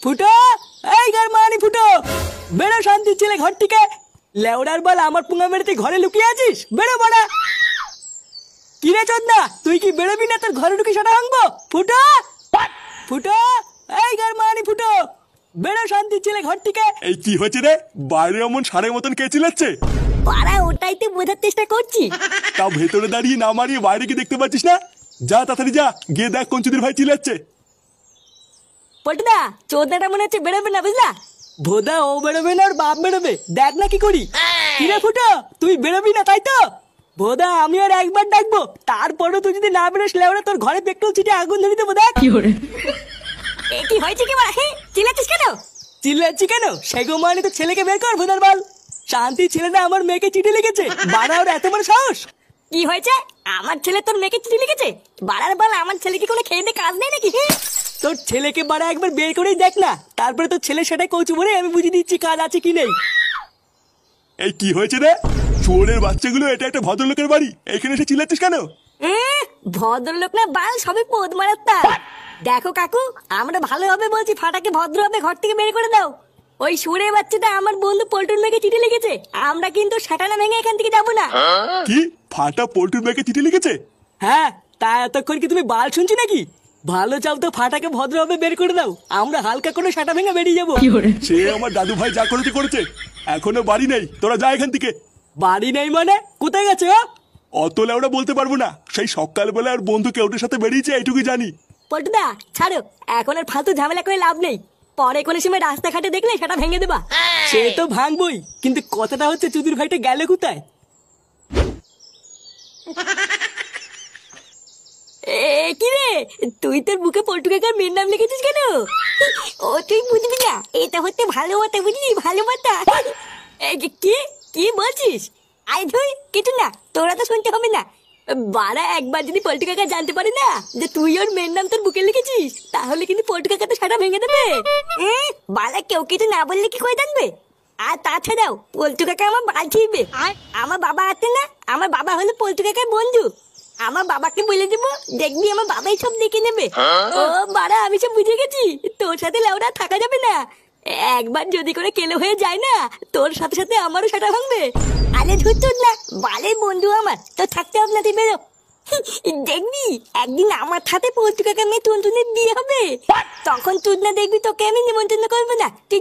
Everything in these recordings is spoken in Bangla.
ফুটো, এই গারমানি ফুটো, বেরো শান্তির ছেলে ঘর থেকে। লেওড়ার বল আমার পুঙ্গা মেরে তুই ঘরে লুকিয়ে আছিস, বেরো বড়া। কিরে চোদনা, তুই কি বেরোবি না তোর ঘরে ঢুকে সেটা ভাঙবো? ফুটো ফুটো, এই গারমানি ফুটো, বেরো শান্তির ছেলে ঘর থেকে। এই কি হয়েছে রে? বাইরে এমন সারের মতন কে চিল্লাচ্ছে? পাড়া ওটাই তো বোঝার চেষ্টা করছি। তা ভেতরে দাঁড়িয়ে না মারিয়ে বাইরে কি দেখতে পাচ্ছিস না? যা তাড়াতাড়ি যা, গিয়ে দেখ কোন চুদির ভাই চিল্লাচ্ছে। পটুদা, চোদনাটা মনে হচ্ছে বেরোবে না, বুঝলা? ভোদা ও বেরোবে না, ওর বাপ বেরোবে, দেখ না কি করি। কিরে ফুটো, তুই বেরোবি না তাই তো? ভোদা আমি আর একবার ডাকবো, তারপরে তুই যদি না বেরোস লেওড়া তোর ঘরে পেট্রোল ছিটে আগুন ধরে দেবো। দেখ কি হয়েছে কি বাড়া? চিল্লাচ্ছিস কেন? চিল্লাচ্ছি কেন? সেগো মানে তো ছেলেকে বের কর ভোদার বল। শান্তি ছেলেটা আমার মেয়েকে চিঠি লিখেছে, বাড়া ওর এত বড় সাহস। কি হয়েছে? আমার ছেলে তোর মেয়েকে চিঠি লিখেছে? বাড়ার বল, আমার ছেলে কি কোনো খেয়ে কাজ নেই নাকি? তোর ছেলেকে বাড়া একবার বের করেই দেখ না, তারপরে তোর ছেলে সেটাই কৌচু বলে আমি বুঝিয়ে দিচ্ছি কাজ আছে কি নেই। এই কি হয়েছে রে? চোরের বাচ্চাগুলো, এটা একটা ভদ্রলোকের বাড়ি, এখানে এসে চিল্লাচ্ছিস কেন? ভদ্রলোক না বাল, সবই পোদ মারার তার। দেখো কাকু, আমরা ভালোভাবে বলছি ফাটাকে ভদ্রভাবে ঘর থেকে বের করে দাও। ওই সুরে বাচ্চাটা আমার বন্ধু পল্টুর মেয়েকে চিঠি লিখেছে, আমরা কিন্তু সাটানা ভেঙে এখান থেকে যাবো না। কি? ফাটা পল্টুর মেয়েকে চিঠি লিখেছে? হ্যাঁ, তা এতক্ষণ কি তুমি বাল শুনছি নাকি? ভালো চাও তো ফাটাকে ভদ্রভাবে বের করে দাও, আমরা হালকা করে সাটা ভেঙে বেরিয়ে যাবো। সে আমার দাদু ভাই যা করেছে করেছে, এখনো বাড়ি নেই, তোরা যা এখান থেকে। বাড়ি নেই মানে? কোথায় গেছে ও? অত লেওড়া বলতে পারবো না, সেই সকালবেলা আর বন্ধু কেউটের সাথে বেরিয়েছে, এইটুকুই জানি। পল্টুদা ছাড়ো, এখন আর ফালতু ঝামেলা করে লাভ নেই। পরে কোনো সময় রাস্তাঘাটে দেখলে সেটা ভেঙে দেবা। সে তো ভাঙবই, কিন্তু কথাটা হচ্ছে চুদির ভাইটা গেল কোথায়? কি রে, তুই তোর বুকে পল্টু কাকার মেয়ের নাম লিখেছিস কেন? ও তুই বুঝবি না, এটা হচ্ছে ভালো কথা, বুঝলি? ভালো কথা। কি কি বলছিস? আই ধুই কিছু না, তোরা তো শুনতে হবে না। বাড়া, একবার যদি পল্টু কাকা জানতে পারে না যে তুই ওর মেয়ের নাম তোর বুকে লিখেছিস, তাহলে কিন্তু পল্টু কাকা তো সাটা ভেঙে দেবে। বাড়া, কেউ কিছু না বললে কি করে জানবে? আর তাছাড়াও পল্টু কাকা আমার বাল ছিড়বে। আমার বাবা আছে না, আমার বাবা হলো পল্টু কাকার বন্ধু। আমার বাবাকে বলে দেবো, দেখবি আমার বাবাই সব দেখে নেবে। ও বাড়া, আমি সব বুঝে গেছি, তোর সাথে লেওড়া থাকা যাবে না। একবার যদি করে কেলো হয়ে যায় না, তোর সাথে সাথে আমারও সেটা ভাঙবে। আরে ধুর না, বালের বন্ধু আমার, তো থাকতে হবে না, তুই বেরো। দেখবি একদিন আমার সাথে পল্টু কাকা মেয়ে টুনটুনের বিয়ে হবে, তখন তুই না দেখবি তোকে আমি নিমন্ত্রণ করবো না। তুই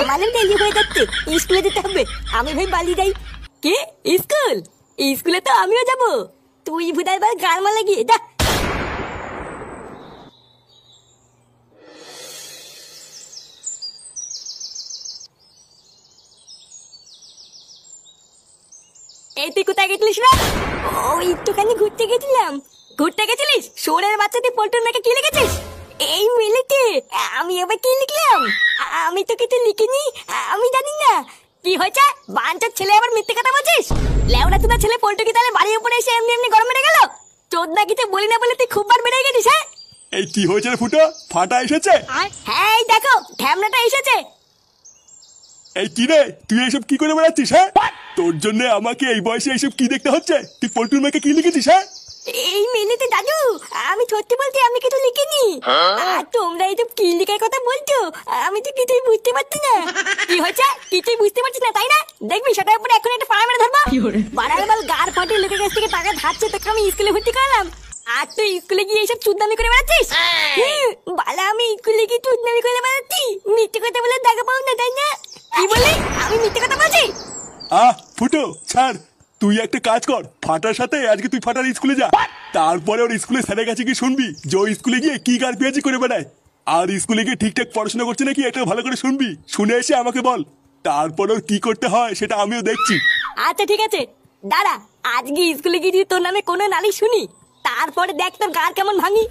আমাদের দেরি হয়ে যাচ্ছে, স্কুলে যেতে হবে, আমি ভাই বালি যাই। কে? স্কুল? স্কুলে তো আমিও যাবো, তুই ভুদার বার গাল মালা গিয়ে যা। এই তুই কোথায় গেছিলিস না? ও একটুখানি ঘুরতে গেছিলাম। ঘুরতে গেছিলিস? সোরের বাচ্চা, তুই পল্টুর মেয়েকে কি লিখেছিস? এই মেলেতে আমি আবার কি লিখলাম? আমি তো কিছু লিখিনি, আমি জানি না। কি হয়েছে? বাঞ্চার ছেলে আবার মিথ্যে কথা বলছিস? লেওড়া তুই ছেলে পল্টু কি তাহলে বাড়ির উপরে এসে এমনি এমনি গরম মেরে গেল? চোদনা কিছু বলি না বলে তুই খুব বার বেড়ে গেছিস। হ্যাঁ, এই কি হয়েছে রে ফুটো? ফাটা এসেছে? হ্যাঁ এই দেখো, ঢ্যামনাটা এসেছে। এই কি রে, তুই এইসব কি করে বেড়াচ্ছিস? হ্যাঁ, তোর জন্য আমাকে এই বয়সে এইসব কি দেখতে হচ্ছে? তুই পল্টুর মেয়েকে কি লিখেছিস? হ্যাঁ, এই মিনিটে দাদু, আমি সত্যি বলতে আমি কিছু লিখিনি। আর তোমরা এইসব কি লিখার কথা বলছো, আমি তো কিছুই বুঝতে পারছি না। কি হয়েছে? কিছুই বুঝতে পারছিস না তাই না? দেখবি সেটার উপরে এখন একটা পাড়া মেরে ধরবো। বাড়ার বল, গার ফাটে লোকের কাছ থেকে টাকা ধারছে, তোকে আমি স্কুলে ভর্তি করলাম, আর তুই স্কুলে গিয়ে এইসব চুদনামি করে বেড়াচ্ছিস। বালা, আমি স্কুলে গিয়ে চুদনামি করে বেড়াচ্ছি? মিথ্যে কথা বলে দেখা পাও না তাই না? কি বলি? আমি মিথ্যে কথা বলছি? ফুটো ছাড়, তুই একটা কাজ কর, ফাটার সাথে আজকে তুই ফাটার স্কুলে যা, তারপরে ওর স্কুলে স্যারের কাছে গিয়ে শুনবি যে ওই স্কুলে গিয়ে কি গার পেঁয়াজি করে বেড়ায়, আর স্কুলে গিয়ে ঠিকঠাক পড়াশোনা করছে নাকি এটা ভালো করে শুনবি, শুনে এসে আমাকে বল, তারপর ওর কি করতে হয় সেটা আমিও দেখছি। আচ্ছা ঠিক আছে, দাঁড়া, আজকে স্কুলে গিয়ে যদি তোর নামে কোনো নালিশ শুনি, তারপরে দেখ তোর গার কেমন ভাঙি।